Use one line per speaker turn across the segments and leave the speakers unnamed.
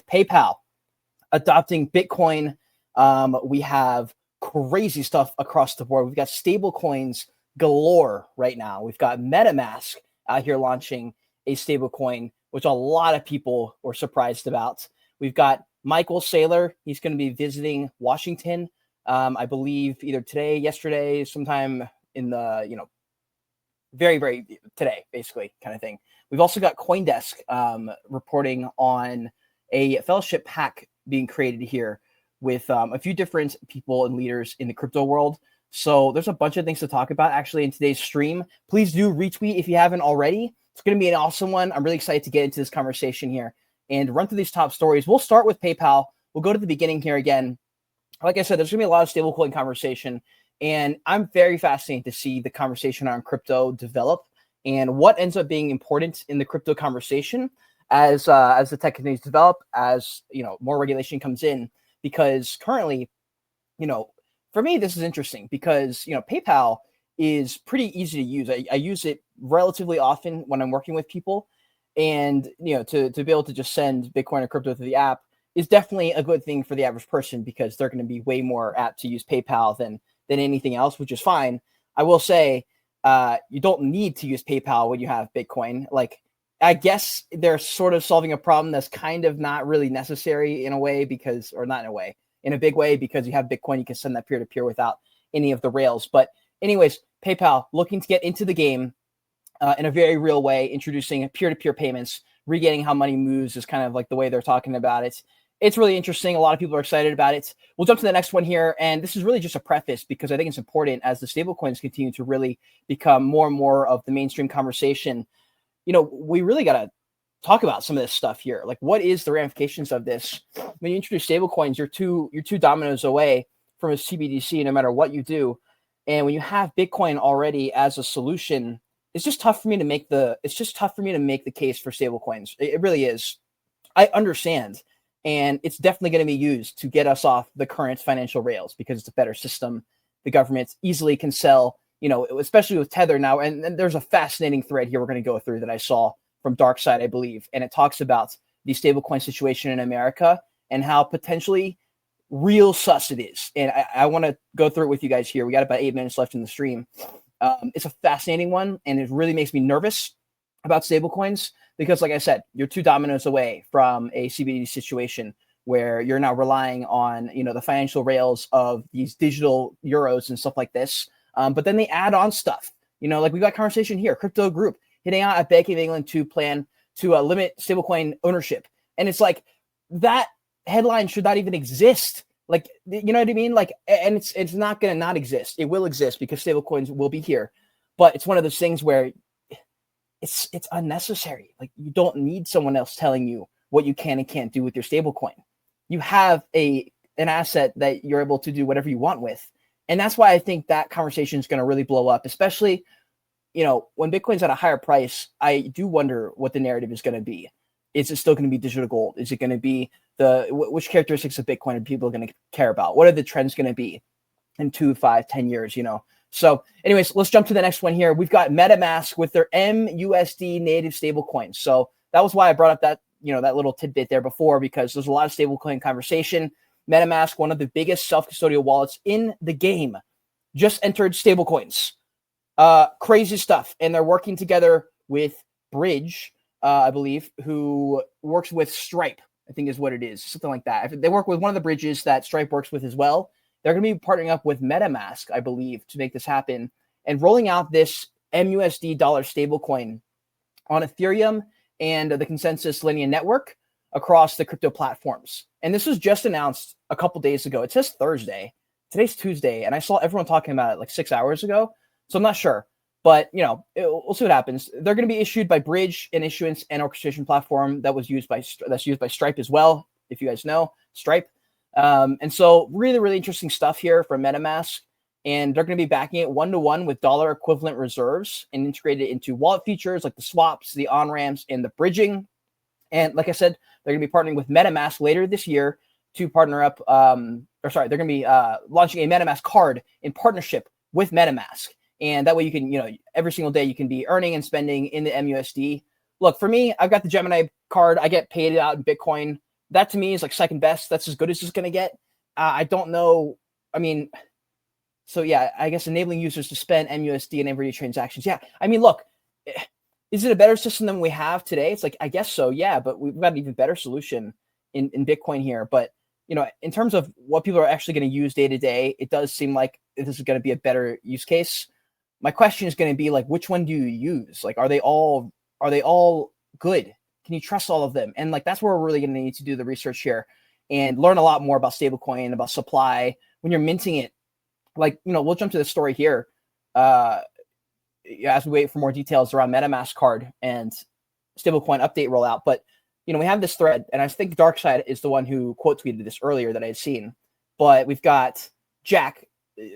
PayPal adopting Bitcoin. We have crazy stuff across the board. We've got stable coins galore right now. We've got MetaMask out here launching a stable coin, which a lot of people were surprised about. We've got Michael Saylor. He's going to be visiting Washington, I believe either today, yesterday, sometime in the, very, very today, basically, kind of thing. We've also got CoinDesk reporting on a fellowship pack being created here with a few different people and leaders in the crypto world. So there's a bunch of things to talk about actually in today's stream. Please do retweet if you haven't already. It's going to be an awesome one. I'm really excited to get into this conversation here and run through these top stories. We'll start with PayPal. We'll go to the beginning here again. Like I said, there's going to be a lot of stablecoin conversation, and I'm very fascinated to see the conversation on crypto develop and what ends up being important in the crypto conversation as the tech continues to develop, as more regulation comes in. Because currently, for me, this is interesting because PayPal is pretty easy to use. I use it relatively often when I'm working with people, and to be able to just send Bitcoin or crypto through the app is definitely a good thing for the average person because they're going to be way more apt to use PayPal than anything else, which is fine. I will say you don't need to use PayPal when you have Bitcoin. Like, I guess they're sort of solving a problem that's kind of not really necessary in a way because, or not in a way, in a big way, because you have Bitcoin, you can send that peer-to-peer without any of the rails. But anyways, PayPal looking to get into the game in a very real way, introducing peer-to-peer payments, regaining how money moves is kind of like the way they're talking about it. It's really interesting. A lot of people are excited about it. We'll jump to the next one here. And this is really just a preface because I think it's important as the stablecoins continue to really become more and more of the mainstream conversation. We really got to talk about some of this stuff here. Like, what is the ramifications of this? When you introduce stablecoins, you're two dominoes away from a CBDC, no matter what you do. And when you have Bitcoin already as a solution, it's just tough for me to make the case for stablecoins. It really is. I understand. And it's definitely going to be used to get us off the current financial rails because it's a better system. The government easily can sell, especially with Tether now. And there's a fascinating thread here we're going to go through that I saw from Darkside, I believe. And it talks about the stablecoin situation in America and how potentially real sus it is. And I want to go through it with you guys here. We got about 8 minutes left in the stream. It's a fascinating one, and it really makes me nervous about stablecoins because, like I said, you're two dominoes away from a CBDC situation where you're now relying on, the financial rails of these digital euros and stuff like this. But then they add on stuff, like we got conversation here, crypto group hitting out at Bank of England to plan to limit stablecoin ownership. And it's like that headline should not even exist. Like, you know what I mean? Like, and it's not going to not exist. It will exist because stablecoins will be here. But it's one of those things where it's unnecessary. Like, you don't need someone else telling you what you can and can't do with your stablecoin. You have an asset that you're able to do whatever you want with. And that's why I think that conversation is going to really blow up, especially, when Bitcoin's at a higher price. I do wonder what the narrative is going to be. Is it still going to be digital gold? Is it going to be which characteristics of Bitcoin are people going to care about? What are the trends going to be in 2, 5, 10 years, So anyways, let's jump to the next one here. We've got MetaMask with their mUSD native stablecoin. So that was why I brought up that, that little tidbit there before, because there's a lot of stablecoin conversation. MetaMask, one of the biggest self-custodial wallets in the game, just entered stablecoins. Crazy stuff. And they're working together with Bridge, I believe, who works with Stripe, I think is what it is, something like that. They work with one of the bridges that Stripe works with as well. They're going to be partnering up with MetaMask, I believe, to make this happen and rolling out this mUSD dollar stablecoin on Ethereum and the Consensus Linear Network across the crypto platforms. And this was just announced a couple days ago. It says Thursday. Today's Tuesday, and I saw everyone talking about it like 6 hours ago. So I'm not sure, but we'll see what happens. They're going to be issued by Bridge, an issuance and orchestration platform that's used by Stripe as well. If you guys know Stripe. And so really, really interesting stuff here from MetaMask. And they're going to be backing it 1-to-1 with dollar equivalent reserves and integrated into wallet features like the swaps, the on-ramps, and the bridging. And like I said, they're going to be partnering with MetaMask later this year to partner up. They're going to be launching a MetaMask card in partnership with MetaMask. And that way you can, every single day you can be earning and spending in the mUSD. Look, for me, I've got the Gemini card. I get paid out in Bitcoin. that to me is like second best. That's as good as it's going to get. I don't know. I mean, so yeah, I guess enabling users to spend mUSD and everyday transactions. Yeah, I mean, look, is it a better system than we have today? It's like, I guess so, yeah, but we've got an even better solution in Bitcoin here. But, in terms of what people are actually going to use day to day, it does seem like this is going to be a better use case. My question is going to be like, which one do you use? Like, are they all good? Can you trust all of them? And like, that's where we're really going to need to do the research here and learn a lot more about stablecoin, about supply when you're minting it. Like, we'll jump to the story here as we wait for more details around MetaMask card and stablecoin update rollout. But, we have this thread, and I think Darkside is the one who quote tweeted this earlier that I had seen. But we've got Jack,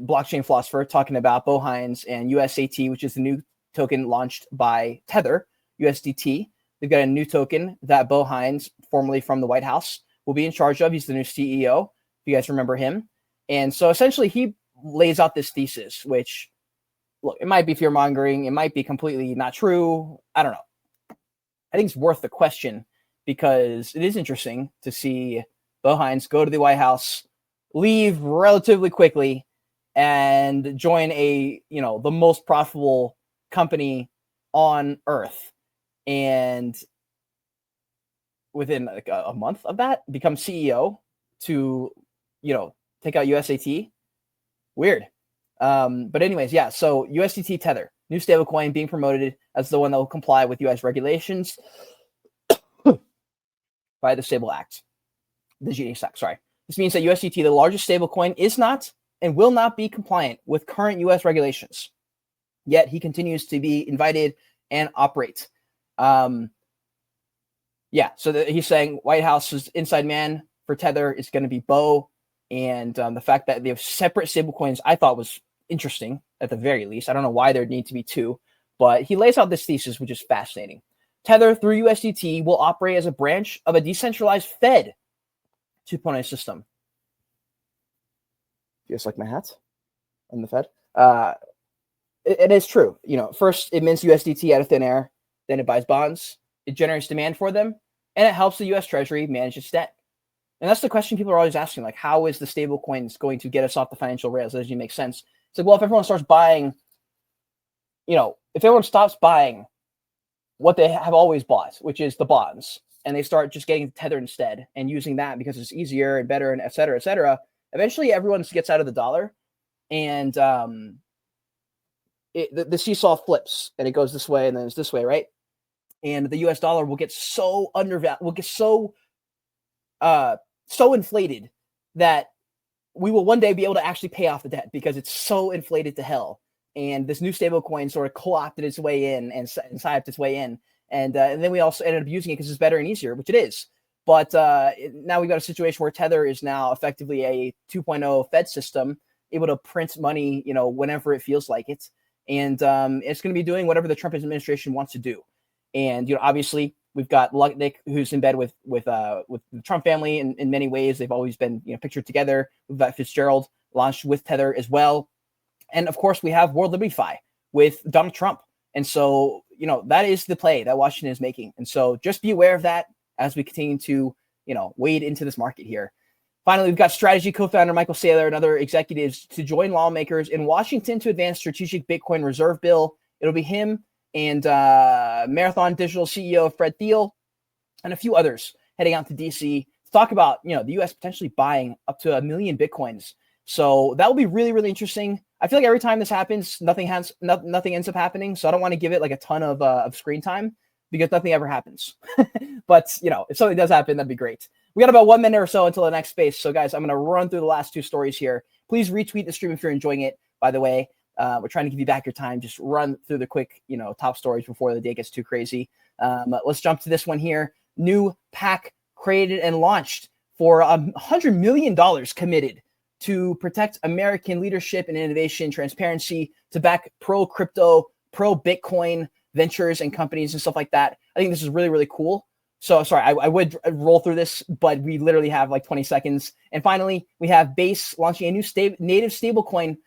blockchain philosopher, talking about Bohines and USAT, which is the new token launched by Tether, USDT. They've got a new token that Bohines, formerly from the White House, will be in charge of. He's the new CEO, if you guys remember him. And so essentially he lays out this thesis, which, look, it might be fear-mongering. It might be completely not true. I don't know. I think it's worth the question because it is interesting to see Bohines go to the White House, leave relatively quickly, and join the most profitable company on earth. And within like a month of that, become CEO to, take out USAT. Weird. But anyways, yeah. So USDT Tether, new stablecoin being promoted as the one that will comply with U.S. regulations by the Stable Act, the GNH Act. Sorry. This means that USDT, the largest stablecoin, is not and will not be compliant with current U.S. regulations. Yet he continues to be invited and operate. So he's saying White House's inside man for Tether is going to be Bo. And the fact that they have separate stablecoins, I thought was interesting at the very least. I don't know why there need to be two, but he lays out this thesis, which is fascinating. Tether through USDT will operate as a branch of a decentralized Fed 2.0 system. You guys like my hat on the Fed? It is true. First it mints USDT out of thin air, then it buys bonds. It generates demand for them, and it helps the U.S. Treasury manage its debt. And that's the question people are always asking, like, how is the stable coins going to get us off the financial rails? That doesn't make sense. It's like, well, if everyone starts buying, if everyone stops buying what they have always bought, which is the bonds, and they start just getting Tether instead and using that because it's easier and better and et cetera, eventually everyone gets out of the dollar, and the seesaw flips, and it goes this way and then it's this way, right? And the U.S. dollar will get so undervalued, will get so inflated that we will one day be able to actually pay off the debt because it's so inflated to hell. And this new stable coin sort of co-opted its way in and psyoped its way in. And then we also ended up using it because it's better and easier, which it is. But now we've got a situation where Tether is now effectively a 2.0 Fed system, able to print money, whenever it feels like it. And it's going to be doing whatever the Trump administration wants to do. And, obviously we've got Lutnick, who's in bed with the Trump family in many ways. They've always been, pictured together. We've got Fitzgerald launched with Tether as well. And of course we have World Liberty Fi with Donald Trump. And so, that is the play that Washington is making. And so just be aware of that as we continue to, wade into this market here. Finally, we've got Strategy co-founder Michael Saylor and other executives to join lawmakers in Washington to advance strategic Bitcoin reserve bill. It'll be him and Marathon Digital CEO Fred Thiel and a few others heading out to DC to talk about, the U.S. potentially buying up to 1 million Bitcoins. So that will be really, really interesting. I feel like every time this happens, nothing ends up happening. So I don't want to give it like a ton of screen time because nothing ever happens. But, if something does happen, that'd be great. We got about 1 minute or so until the next space. So guys, I'm going to run through the last two stories here. Please retweet the stream if you're enjoying it, by the way. We're trying to give you back your time. Just run through the quick, top stories before the day gets too crazy. Let's jump to this one here. New PAC created and launched for $100 million committed to protect American leadership and innovation, transparency, to back pro-crypto, pro-Bitcoin ventures and companies and stuff like that. I think this is really, really cool. So sorry, I would roll through this, but we literally have like 20 seconds. And finally, we have Base launching a new native stablecoin,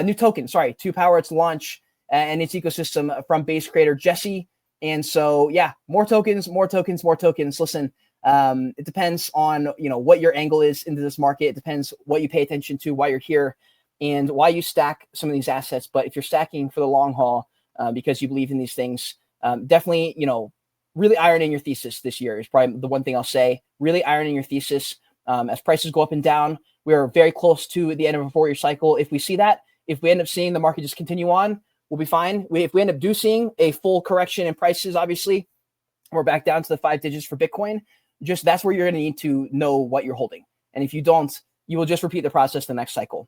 new token, to power its launch and its ecosystem from Base creator Jesse. And so, yeah, more tokens. Listen, It depends on, what your angle is into this market. It depends what you pay attention to, why you're here, and why you stack some of these assets. But if you're stacking for the long haul because you believe in these things, definitely, really iron in your thesis this year is probably the one thing I'll say. Really iron in your thesis. As prices go up and down, we are very close to the end of a 4-year cycle. If we see that, if we end up seeing the market just continue on, we'll be fine. If we end up seeing a full correction in prices, obviously, we're back down to the 5 digits for Bitcoin. Just that's where you're going to need to know what you're holding. And if you don't, you will just repeat the process the next cycle.